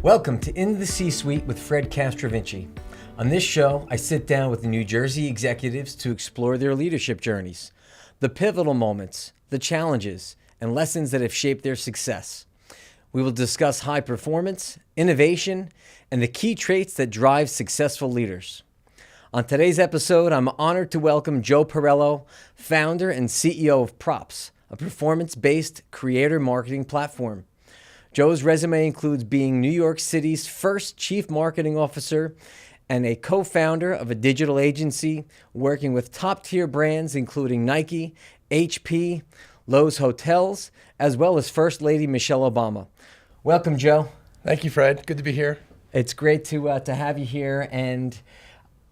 Welcome to In the C-Suite with Fred Castrovinci. On this show, I sit down with New Jersey executives to explore their leadership journeys, the pivotal moments, the challenges, and lessons that have shaped their success. We will discuss high performance, innovation, and the key traits that drive successful leaders. On today's episode, I'm honored to welcome Joe Perello, founder and CEO of Props, a performance-based creator marketing platform. Joe's resume includes being New York City's first chief marketing officer and a co-founder of a digital agency working with top-tier brands including Nike, HP, Lowe's Hotels, as well as First Lady Michelle Obama. Welcome, Joe. Thank you, Fred. Good to be here. It's great to have you here, and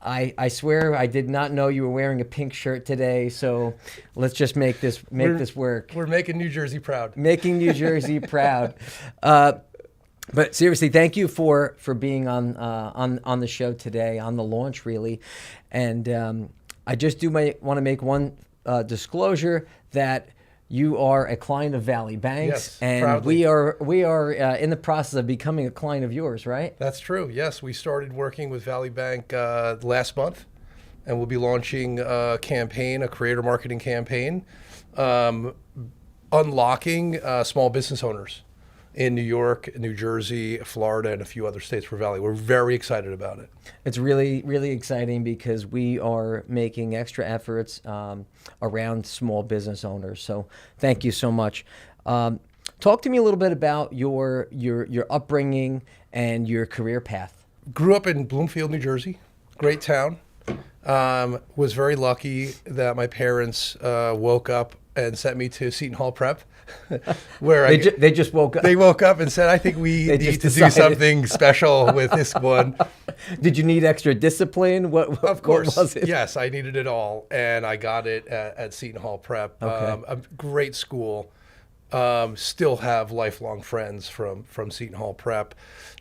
I swear I did not know you were wearing a pink shirt today, so let's just make this work. We're making New Jersey proud. Making New Jersey proud. But seriously, thank you for being on the show today, on the launch, really. And I just want to make one disclosure that you are a client of Valley Banks, yes, and proudly. we are in the process of becoming a client of yours, right? That's true. Yes, we started working with Valley Bank last month, and we'll be launching a campaign, a creator marketing campaign, unlocking small business owners in New York, New Jersey, Florida, and a few other states for Valley. We're very excited about it. It's really, really exciting because we are making extra efforts around small business owners. So thank you so much. Talk to me a little bit about your upbringing and your career path. Grew up in Bloomfield, New Jersey. Great town. Was very lucky that my parents woke up and sent me to Seton Hall Prep. Where they just woke up. They woke up and said, I think we need to do something special with this one. Did you need extra discipline? Of course. What was it? Yes, I needed it all. And I got it at Seton Hall Prep. Okay. A great school. Still have lifelong friends from Seton Hall Prep.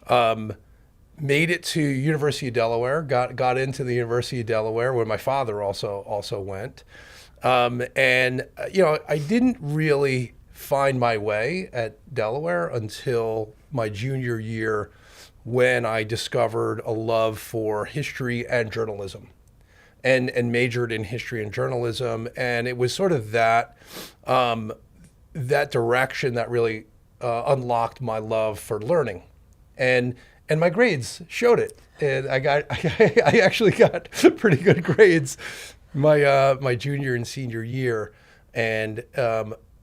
Made it to University of Delaware. Got into the University of Delaware where my father also went. And I didn't really find my way at Delaware until my junior year when I discovered a love for history and journalism and majored in history and journalism. And it was sort of that direction that really unlocked my love for learning. And my grades showed it. And I actually got pretty good grades my junior and senior year, and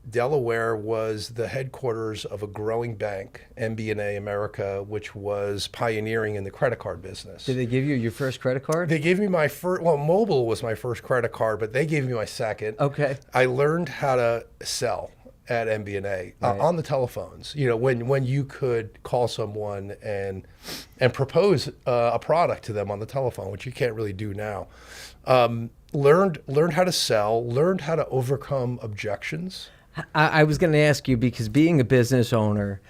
Delaware was the headquarters of a growing bank, MB&A America, which was pioneering in the credit card business. Did they give you your first credit card? They gave me my first, Mobile was my first credit card, but they gave me my second. Okay. I learned how to sell at MB&A on the telephones. When you could call someone and propose a product to them on the telephone, which you can't really do now. Learned how to sell, learned how to overcome objections. I was going to ask you, because being a business owner,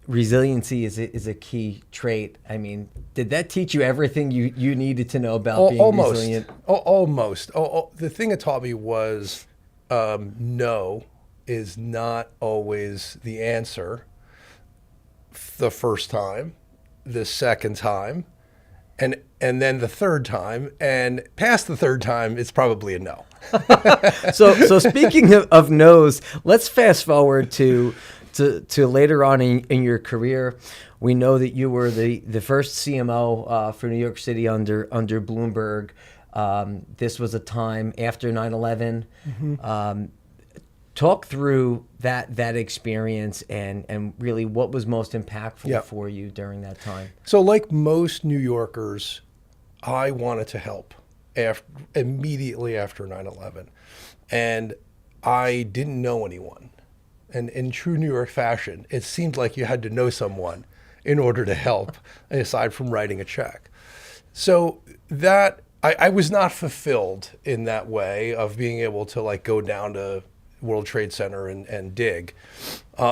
resiliency is a key trait. I mean, did that teach you everything you needed to know about being resilient? Almost. The thing it taught me was no is not always the answer the first time, the second time, and then the third time, and past the third time, it's probably a no. So speaking of no's, let's fast forward to later on in your career. We know that you were the first CMO for New York City under Bloomberg. This was a time after 9/11. Mm-hmm. Talk through that experience and really what was most impactful for you during that time. So like most New Yorkers, I wanted to help immediately after 9/11. And I didn't know anyone. And in true New York fashion, it seemed like you had to know someone in order to help, aside from writing a check. So that I was not fulfilled in that way of being able to go down to World Trade Center and dig,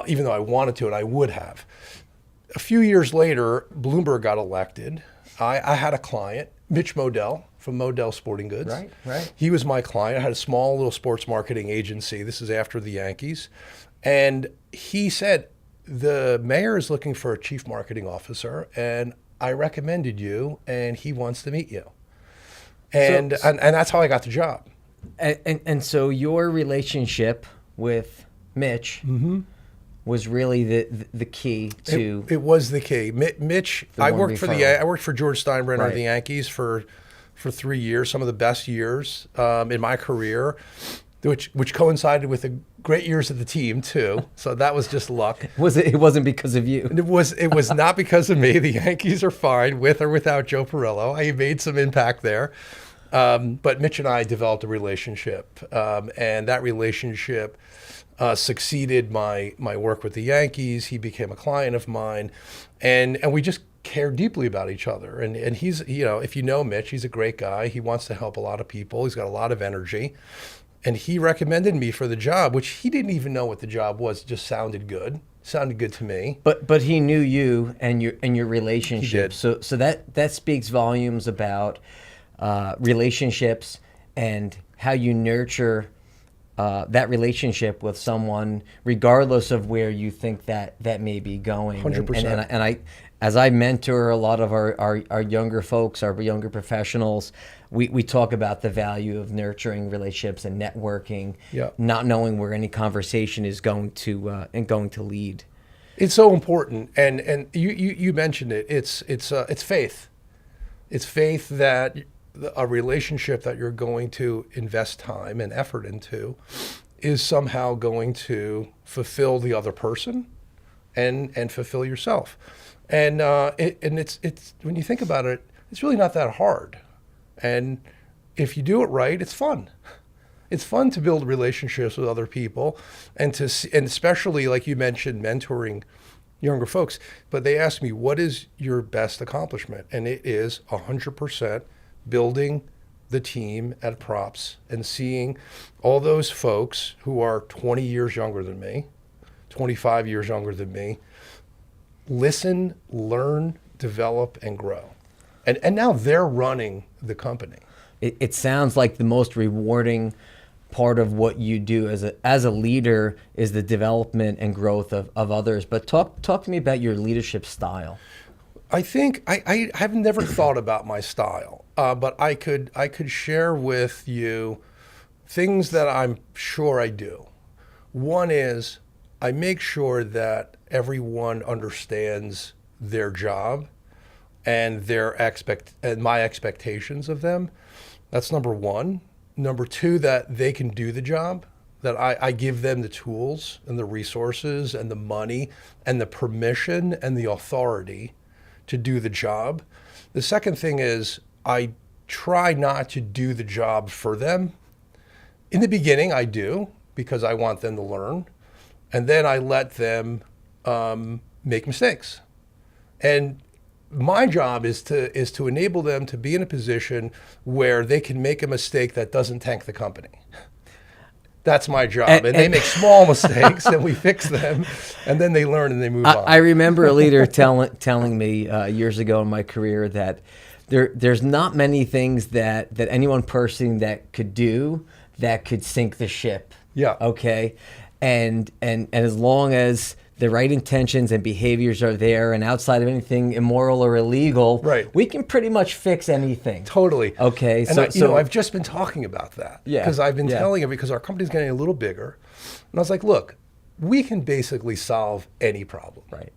even though I wanted to and I would have. A few years later, Bloomberg got elected. I had a client, Mitch Modell from Modell Sporting Goods. Right. He was my client. I had a small little sports marketing agency. This is after the Yankees. And he said, the mayor is looking for a chief marketing officer, and I recommended you, and he wants to meet you. And that's how I got the job. And so your relationship with Mitch was really the key to it was the key. Mitch, I worked for George Steinbrenner of the Yankees for 3 years, some of the best years in my career, which coincided with the great years of the team too. So that was just luck. It wasn't because of you. It was not because of me. The Yankees are fine with or without Joe Perello. I made some impact there. But Mitch and I developed a relationship, and that relationship succeeded my work with the Yankees. He became a client of mine, and we just care deeply about each other. And he's, if you know Mitch, he's a great guy. He wants to help a lot of people. He's got a lot of energy. And he recommended me for the job, which he didn't even know what the job was. It just sounded good. Sounded good to me. But he knew you and your relationship. He did. So that speaks volumes about relationships and how you nurture that relationship with someone, regardless of where you think that may be going. 100%. And I, as I mentor a lot of our younger folks, our younger professionals, we talk about the value of nurturing relationships and networking, not knowing where any conversation is going to lead. It's so important, and you mentioned it. It's faith. It's faith that a relationship that you're going to invest time and effort into is somehow going to fulfill the other person and fulfill yourself. And it's when you think about it, it's really not that hard. And if you do it right, it's fun. It's fun to build relationships with other people, and especially, like you mentioned, mentoring younger folks. But they ask me, what is your best accomplishment? And it is 100% building the team at Props and seeing all those folks who are 20 years younger than me, 25 years younger than me, listen, learn, develop, and grow. And now they're running the company. It sounds like the most rewarding part of what you do as a leader is the development and growth of others. But talk to me about your leadership style. I think I have never thought about my style, but I could share with you things that I'm sure I do. One is I make sure that everyone understands their job and my expectations of them. That's number one. Number two, that they can do the job, that I give them the tools and the resources and the money and the permission and the authority to do the job. The second thing is I try not to do the job for them. In the beginning, I do, because I want them to learn. And then I let them make mistakes. And my job is to enable them to be in a position where they can make a mistake that doesn't tank the company. That's my job. And they make small mistakes, and we fix them, and then they learn and they move on. I remember a leader telling me years ago in my career that there's not many things that any one person that could do that could sink the ship. Yeah. Okay. And as long as the right intentions and behaviors are there, and outside of anything immoral or illegal, right, we can pretty much fix anything. Totally. Okay. And so I've just been talking about that. Yeah. Because I've been telling it, because our company's getting a little bigger. And I was like, look, we can basically solve any problem. Right.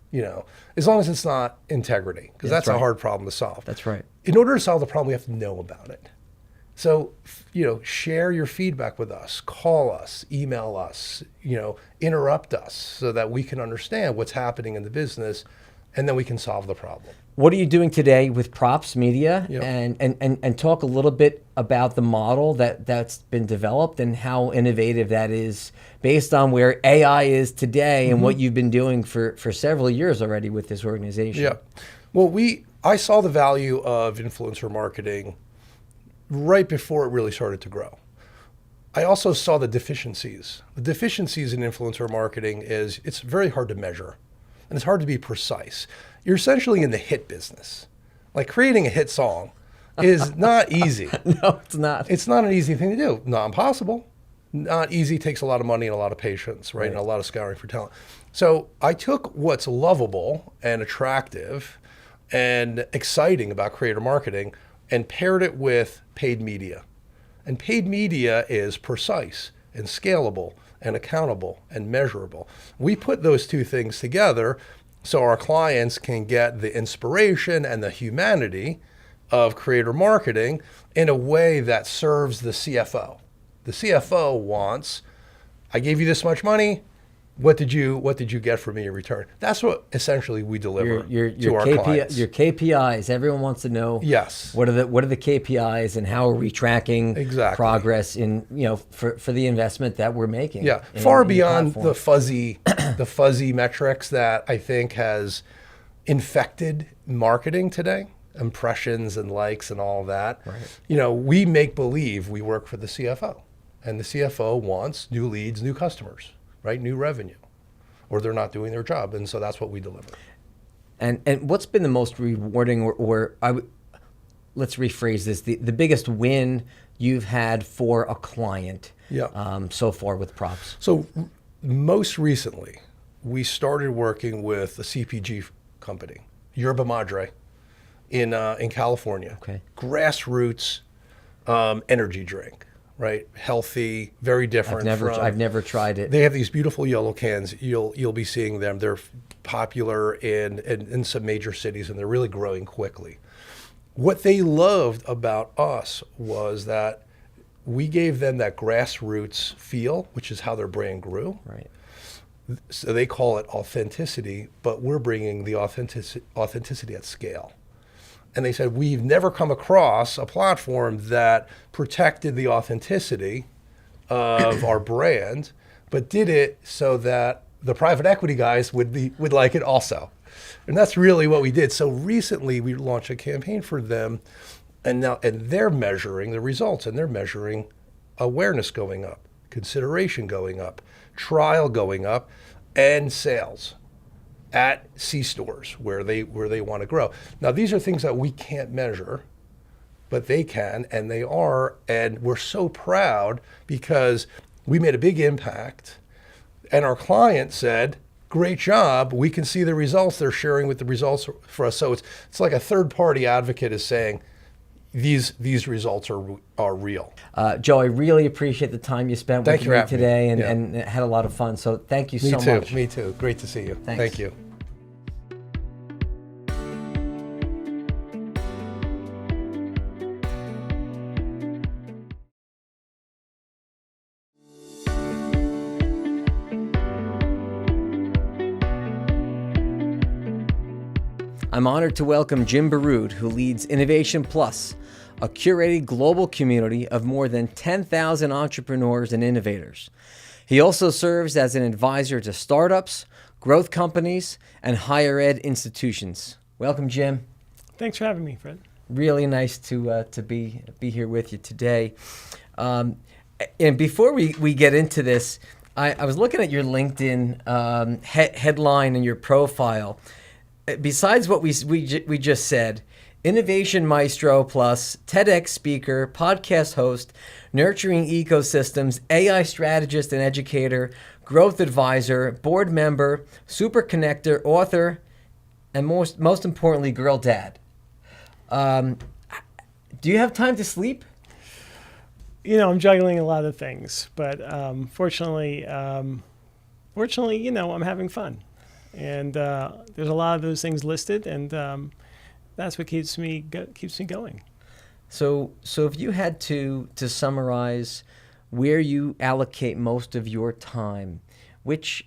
As long as it's not integrity, because that's right. a hard problem to solve. That's right. In order to solve the problem, we have to know about it. So, share your feedback with us, call us, email us, interrupt us so that we can understand what's happening in the business, and then we can solve the problem. What are you doing today with Props Media? Yep. And talk a little bit about the model that's been developed and how innovative that is based on where AI is today and what you've been doing for several years already with this organization. Yeah. Well, I saw the value of influencer marketing right before it really started to grow. I also saw the deficiencies. The deficiencies in influencer marketing is it's very hard to measure, and it's hard to be precise. You're essentially in the hit business. Like, creating a hit song is not easy. No, it's not. It's not an easy thing to do. Not impossible. Not easy, takes a lot of money and a lot of patience, right? And a lot of scouring for talent. So I took what's lovable and attractive and exciting about creator marketing and paired it with paid media. And paid media is precise and scalable and accountable and measurable. We put those two things together so our clients can get the inspiration and the humanity of creator marketing in a way that serves the CFO. The CFO wants, I gave you this much money. What did you get from me in return? That's what essentially we deliver to our clients. Your KPIs. Everyone wants to know. Yes. What are the KPIs and how are we tracking progress in for the investment that we're making? Yeah, far beyond the fuzzy metrics that I think has infected marketing today. Impressions and likes and all of that. Right. We make believe we work for the CFO, and the CFO wants new leads, new customers, right? New revenue, or they're not doing their job, and so that's what we deliver. And what's been the most rewarding, let's rephrase this, the biggest win you've had for a client so far with props? So most recently, we started working with a CPG company, Yerba Madre, in California. Okay. Grassroots energy drink, right? Healthy, very different. I've never tried it. They have these beautiful yellow cans. You'll be seeing them. They're popular in some major cities, and they're really growing quickly. What they loved about us was that we gave them that grassroots feel, which is how their brand grew. Right. So they call it authenticity, but we're bringing the authenticity at scale. And they said, we've never come across a platform that protected the authenticity of our brand, but did it so that the private equity guys would like it also. And that's really what we did. So recently we launched a campaign for them, and they're measuring the results, and they're measuring awareness going up, consideration going up, trial going up, and sales at C-stores where they want to grow. Now, these are things that we can't measure, but they can, and they are, and we're so proud because we made a big impact, and our client said, great job, we can see the results, they're sharing with the results for us. So it's like a third-party advocate is saying, these results are real. Joe, I really appreciate the time you spent with me today and had a lot of fun. So thank you so much. Me too. Great to see you. Thanks. Thank you. I'm honored to welcome Jim Barrood, who leads Innovation Plus, a curated global community of more than 10,000 entrepreneurs and innovators. He also serves as an advisor to startups, growth companies, and higher ed institutions. Welcome, Jim. Thanks for having me, Fred. Really nice to be here with you today. And before we get into this, I was looking at your LinkedIn headline and your profile. Besides what we just said, Innovation Maestro Plus, TEDx speaker, podcast host, nurturing ecosystems, AI strategist and educator, growth advisor, board member, super connector, author, and most importantly, girl dad. Do you have time to sleep? I'm juggling a lot of things, but fortunately, I'm having fun. And there's a lot of those things listed, and that's what keeps me going. So if you had to summarize where you allocate most of your time, which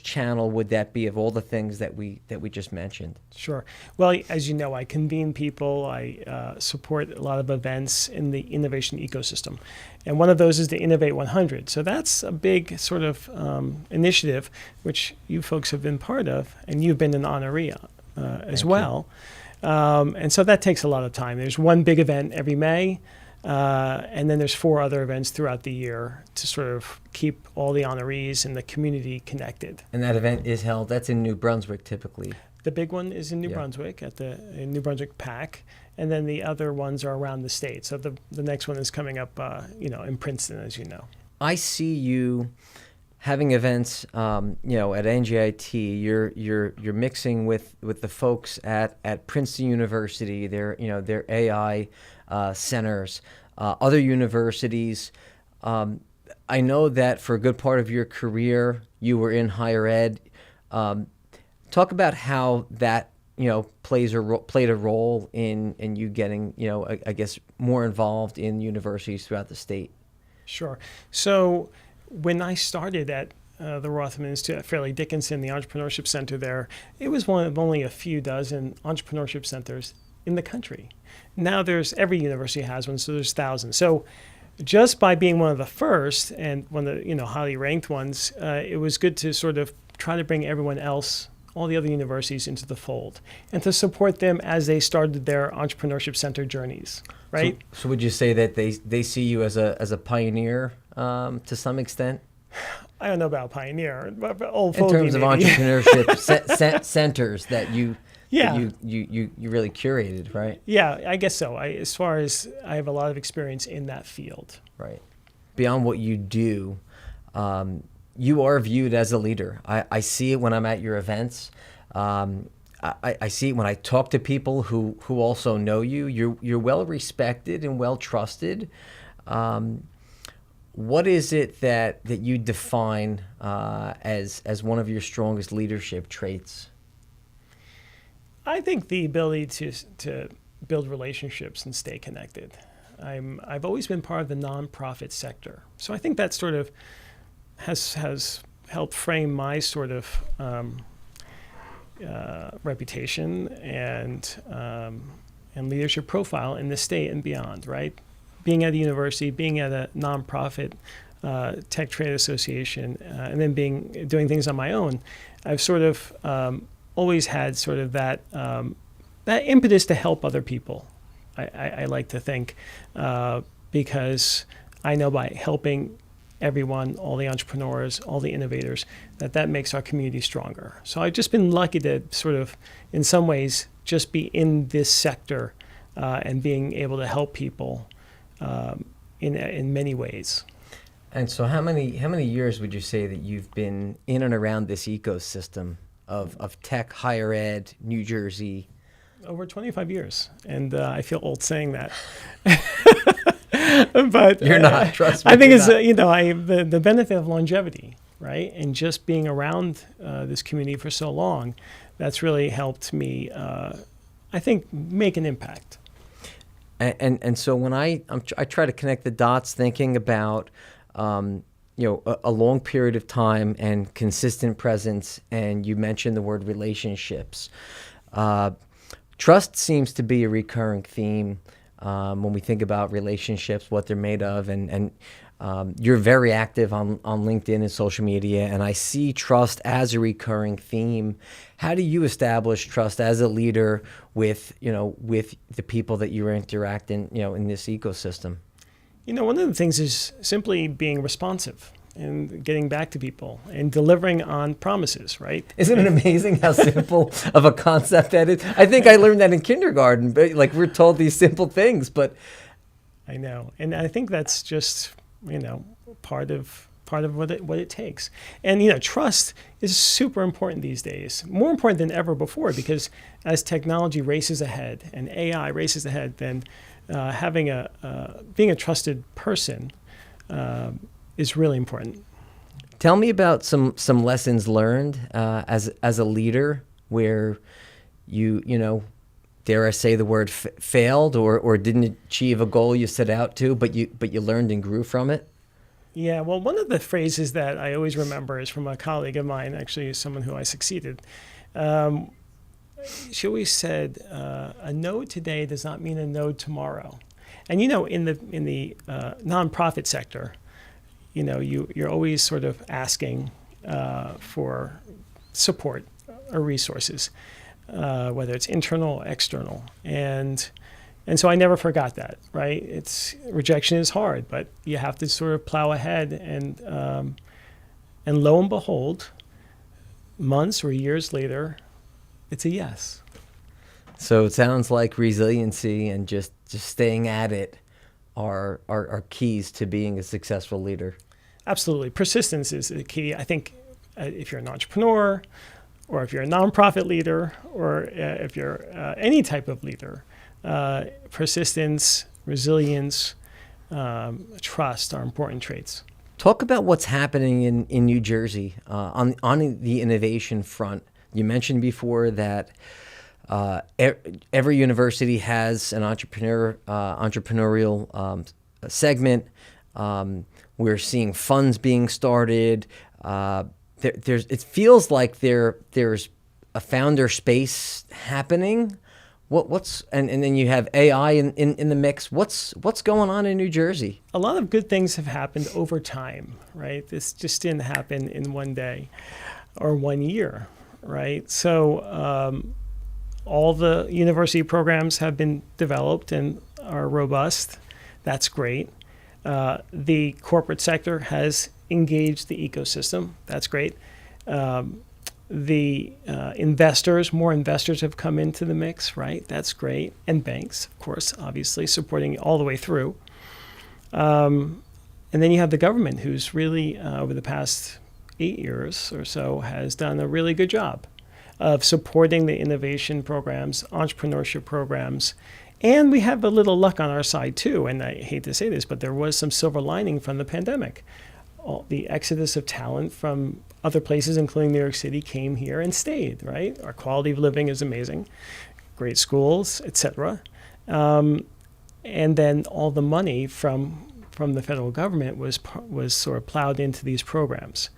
channel would that be of all the things that we just mentioned? Sure. Well, as you know, I convene people. I support a lot of events in the innovation ecosystem. And one of those is the Innovate 100. So that's a big sort of initiative, which you folks have been part of, and you've been an honoree as well. And so that takes a lot of time. There's one big event every May, and then there's 4 other events throughout the year to sort of keep all the honorees and the community connected. And that event is held, that's in New Brunswick typically. The big one is in New Brunswick in New Brunswick PAC, and then the other ones are around the state. So the next one is coming up, in Princeton, as you know. I see you having events, at NJIT. You're mixing with the folks at Princeton University. Their AI centers, other universities. I know that for a good part of your career, you were in higher ed. Talk about how that played a role in you getting I guess more involved in universities throughout the state. Sure. So when I started at the Rothman Institute at Fairleigh Dickinson, the Entrepreneurship Center there, it was one of only a few dozen entrepreneurship centers in the country. Now every university has one, so there's thousands. So just by being one of the first and one of the highly ranked ones, it was good to sort of try to bring everyone else, all the other universities, into the fold and to support them as they started their entrepreneurship center journeys. Right. So would you say that they see you as a pioneer to some extent? I don't know about pioneer, but old in fogey terms of maybe. entrepreneurship centers that you Yeah. you really curated, right? Yeah, I guess so. As far as I have a lot of experience in that field. Right. Beyond what you do, you are viewed as a leader. I see it when I'm at your events. I see it when I talk to people who also know you. You're well respected and well trusted. What is it that you define as one of your strongest leadership traits? I think the ability to build relationships and stay connected. I've always been part of the nonprofit sector, so I think that sort of has helped frame my sort of reputation and leadership profile in the state and beyond. Right, being at a university, being at a nonprofit tech trade association, and then doing things on my own, I've sort of always had sort of that impetus to help other people. I like to think because I know by helping everyone, all the entrepreneurs, all the innovators, that makes our community stronger. So I've just been lucky to sort of, in some ways, just be in this sector and being able to help people in many ways. And so how many years would you say that you've been in and around this ecosystem of tech, higher ed, New Jersey? Over 25 years, and I feel old saying that. But you're not. Trust me. I think it's the benefit of longevity, right? And just being around this community for so long, that's really helped me. I think make an impact. And so when I try to connect the dots, thinking about a long period of time and consistent presence, and you mentioned the word relationships. Trust seems to be a recurring theme when we think about relationships, what they're made of, and you're very active on LinkedIn and social media, and I see trust as a recurring theme. How do you establish trust as a leader with the people that you interact in this ecosystem? One of the things is simply being responsive and getting back to people and delivering on promises, right? Isn't it amazing how simple of a concept that is? I think I learned that in kindergarten, but we're told these simple things, but I know. And I think that's just, part of what it takes. And, trust is super important these days, more important than ever before, because as technology races ahead and AI races ahead, then being a trusted person is really important. Tell me about some lessons learned as a leader where you dare I say the word failed or didn't achieve a goal you set out to, but you learned and grew from it. Yeah, well, one of the phrases that I always remember is from a colleague of mine, actually someone who I succeeded. She always said, "A no today does not mean a no tomorrow." And in the nonprofit sector, you're always sort of asking for support or resources, whether it's internal or external. And so I never forgot that, right? Rejection is hard, but you have to sort of plow ahead. And lo and behold, months or years later, it's a yes. So it sounds like resiliency and just staying at it are keys to being a successful leader. Absolutely. Persistence is the key. I think if you're an entrepreneur, or if you're a nonprofit leader, or if you're any type of leader, persistence, resilience, trust are important traits. Talk about what's happening in New Jersey on the innovation front. You mentioned before that every university has an entrepreneurial segment. We're seeing funds being started. It feels like there's a founder space happening. And then you have AI in the mix. What's going on in New Jersey? A lot of good things have happened over time, right? This just didn't happen in one day or 1 year, right? So all the university programs have been developed and are robust. That's great. The corporate sector has engaged the ecosystem. That's great. The more investors have come into the mix, right? That's great. And banks, of course, obviously supporting all the way through. And then you have the government, who's really, over the past 8 years or so, has done a really good job of supporting the innovation programs, entrepreneurship programs. And we have a little luck on our side, too. And I hate to say this, but there was some silver lining from the pandemic. The exodus of talent from other places, including New York City, came here and stayed, right? Our quality of living is amazing, great schools, etc. And then all the money from the federal government was sort of plowed into these programs.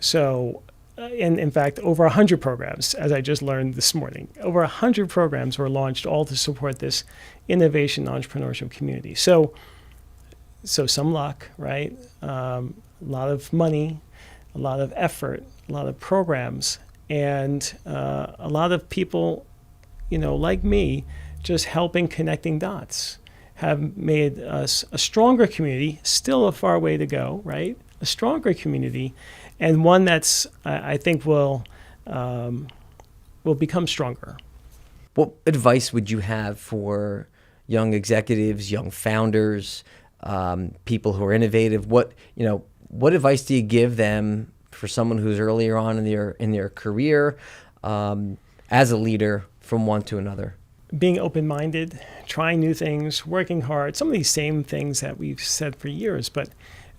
So, in fact, over 100 programs, as I just learned this morning, over 100 programs were launched, all to support this innovation entrepreneurship community. So some luck, right? A lot of money, a lot of effort, a lot of programs, and a lot of people, like me, just helping connecting dots, have made us a stronger community. Still a far way to go, right? A stronger community, and one that's I think will become stronger. What advice would you have for young executives, young founders, people who are innovative? What advice do you give them for someone who's earlier on in their career as a leader from one to another? Being open-minded, trying new things, working hard, some of these same things that we've said for years. But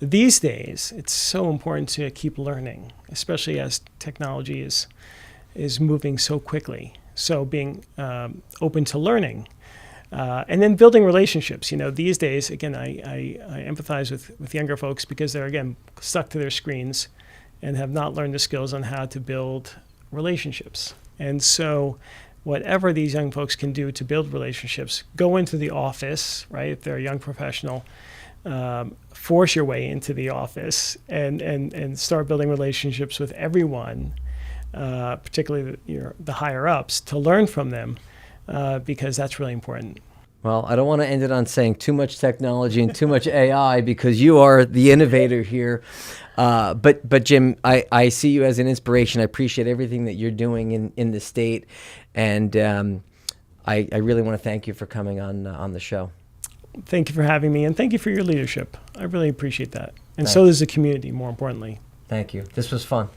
these days, it's so important to keep learning, especially as technology is moving so quickly. So being open to learning. And then building relationships. These days, again, I empathize with younger folks because they're, again, stuck to their screens and have not learned the skills on how to build relationships. And so whatever these young folks can do to build relationships, go into the office, right? If they're a young professional, force your way into the office and start building relationships with everyone, particularly the higher ups, to learn from them. Because that's really important. Well, I don't want to end it on saying too much technology and too much AI because you are the innovator here. But Jim, I see you as an inspiration. I appreciate everything that you're doing in the state. And I really want to thank you for coming on the show. Thank you for having me, and thank you for your leadership. I really appreciate that. And Thanks. so does the community, more importantly. Thank you. This was fun.